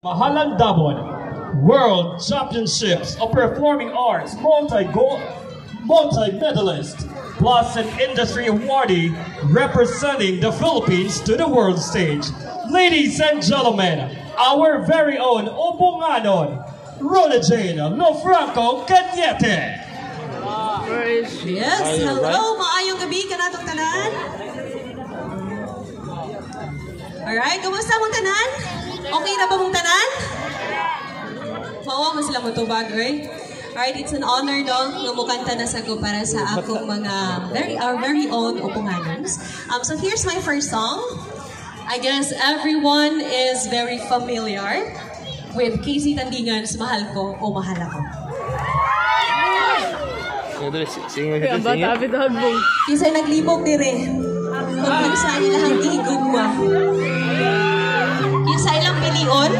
Mahalandabon World Championships of Performing Arts multi-medalist, plus an industry awardee representing the Philippines to the world stage. Ladies and gentlemen, our very own Obonganon, Rona Jane Lofranco Cañete. Yes, hello, maayong gabi ka natong tanan. Alright, kumusta mong tanan? Okay na ba mong tanan? Oo, mas sila mo tubag, right? Alright, it's an honor no, nga mukanta na sa ko para sa akong mga our very own Opunganons. So here's my first song. I guess everyone is very familiar with Casey Tandingan's Mahal Ko o Mahal Ako. Kisa'y naglibog dire. Kung kinsa ilang igugma. Kinsa ilang pilion.